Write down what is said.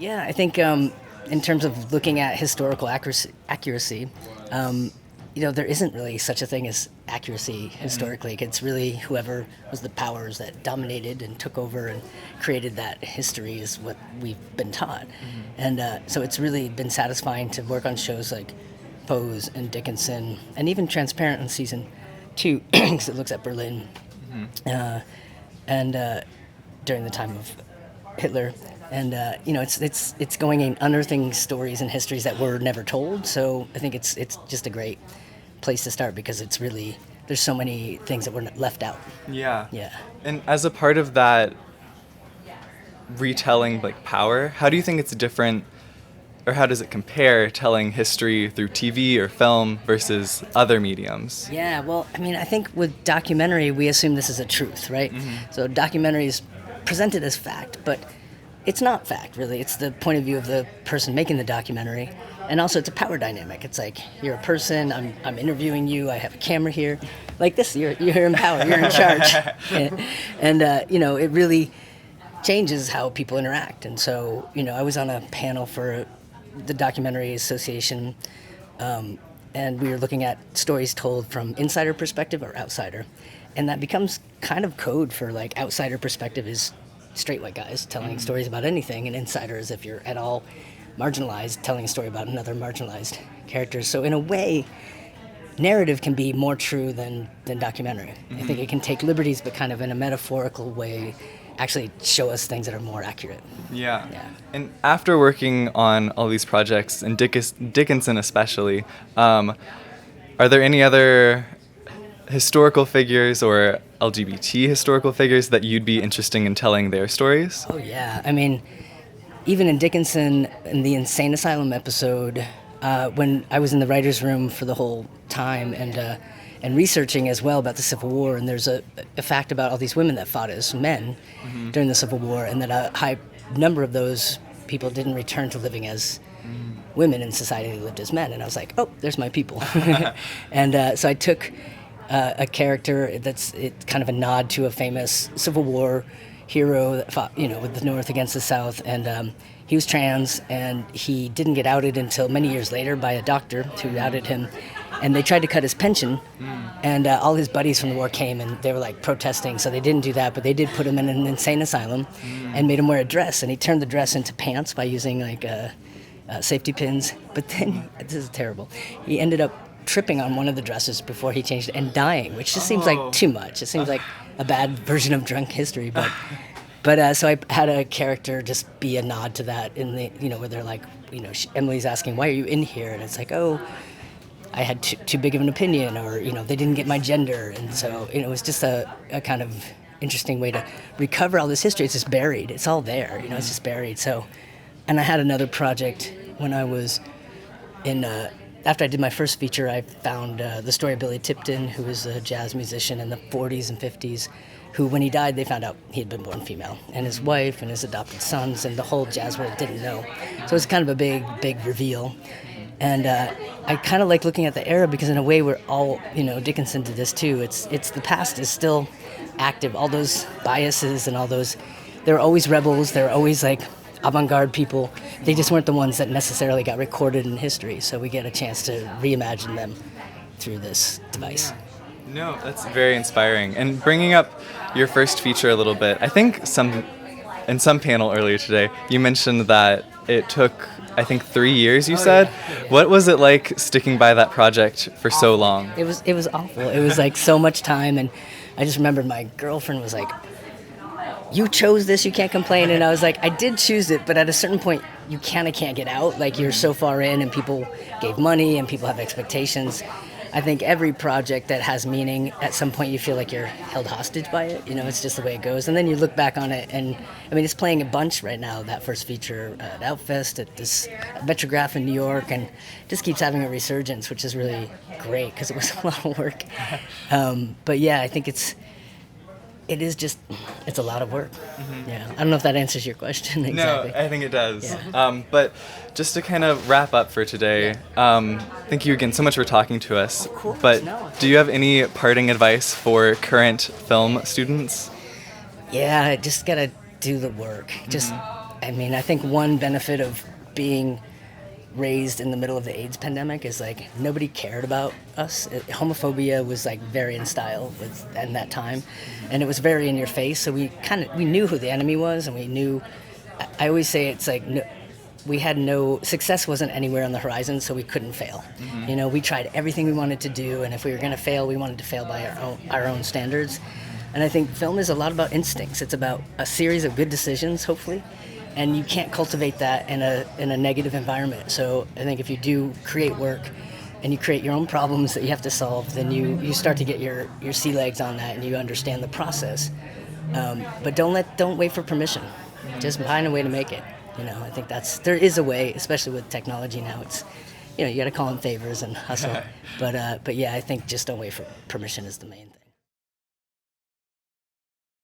Yeah, I think in terms of looking at historical accuracy, there isn't really such a thing as accuracy historically. It's really whoever was the powers that dominated and took over and created that history is what we've been taught. And so it's really been satisfying to work on shows like Pose and Dickinson and even Transparent in season 2 because it looks at Berlin and during the time of Hitler. And it's going and unearthing stories and histories that were never told. So I think it's just a great place to start because it's really there's so many things that were left out. Yeah. Yeah. And as a part of that retelling like power, how do you think it's different, or how does it compare telling history through TV or film versus other mediums? Yeah. Well, I mean, I think with documentary we assume this is a truth, right? So documentary is presented as fact, but it's not fact, really. It's the point of view of the person making the documentary. And also, it's a power dynamic. It's like, you're a person, I'm interviewing you, I have a camera here. Like this, you're in power, you're in charge. And it really changes how people interact. And so, I was on a panel for the Documentary Association, and we were looking at stories told from insider perspective or outsider. And that becomes kind of code for, like, outsider perspective is straight white guys telling stories about anything, and insiders, if you're at all marginalized, telling a story about another marginalized character. So in a way, narrative can be more true than documentary. I think it can take liberties, but kind of in a metaphorical way, actually show us things that are more accurate. Yeah. And after working on all these projects, and Dickinson especially, are there any other historical figures or LGBT historical figures that you'd be interested in telling their stories? Oh, yeah. I mean, even in Dickinson, in the Insane Asylum episode, when I was in the writer's room for the whole time and researching as well about the Civil War, and there's a fact about all these women that fought as men during the Civil War, and that a high number of those people didn't return to living as women in society, they lived as men. And I was like, oh, there's my people. And so I took a character that's kind of a nod to a famous Civil War hero that fought, with the North against the South, and he was trans, and he didn't get outed until many years later by a doctor who outed him, and they tried to cut his pension, and all his buddies from the war came, and they were like protesting, so they didn't do that, but they did put him in an insane asylum and made him wear a dress, and he turned the dress into pants by using like safety pins, but then, this is terrible, he ended up tripping on one of the dresses before he changed it and dying, which just seems like too much. It seems like a bad version of drunk history, but so I had a character just be a nod to that in the, where they're like, Emily's asking, why are you in here? And it's like, oh, I had too big of an opinion, or, they didn't get my gender. And so, it was just a kind of interesting way to recover all this history. It's just buried. It's all there, it's just buried. So, and I had another project when I was in, after I did my first feature, I found the story of Billy Tipton, who was a jazz musician in the 40s and 50s, who, when he died, they found out he had been born female, and his wife and his adopted sons and the whole jazz world didn't know. So it was kind of a big reveal. And I kind of like looking at the era because in a way we're all, Dickinson did this too. It's the past is still active. All those biases and all those, there were always rebels. There were always like avant-garde people. They just weren't the ones that necessarily got recorded in history. So we get a chance to reimagine them through this device. No, that's very inspiring. And bringing up your first feature a little bit, I think in some panel earlier today, you mentioned that it took, I think, 3 years, you said? Yeah. What was it like sticking by that project for so long? It was awful. It was like so much time, and I just remember my girlfriend was like, you chose this, you can't complain. And I was like, I did choose it, but at a certain point, you can't get out. Like, you're so far in, and people gave money, and people have expectations. I think every project that has meaning, at some point you feel like you're held hostage by it. It's just the way it goes. And then you look back on it, and I mean, it's playing a bunch right now, that first feature at Outfest, at this Metrograph in New York, and just keeps having a resurgence, which is really great because it was a lot of work. But yeah, I think it's a lot of work. Yeah, I don't know if that answers your question exactly. No, I think it does. Yeah. But just to kind of wrap up for today, thank you again so much for talking to us. Of course. But do you have any parting advice for current film students? Yeah, just gotta do the work. Just I mean, I think one benefit of being raised in the middle of the AIDS pandemic is like nobody cared about us. Homophobia was like very in style in that time, and it was very in your face. So we knew who the enemy was, and we knew. I always say it's like we had no success wasn't anywhere on the horizon, so we couldn't fail. You know, we tried everything we wanted to do, and if we were going to fail, we wanted to fail by our own standards. And I think film is a lot about instincts. It's about a series of good decisions, hopefully. And you can't cultivate that in a negative environment. So I think if you do create work and you create your own problems that you have to solve, then you start to get your sea legs on that and you understand the process. But don't wait for permission. Just find a way to make it. You know, I think there is a way, especially with technology now. It's, you know, you got to call in favors and hustle. But yeah, I think just don't wait for permission is the main thing.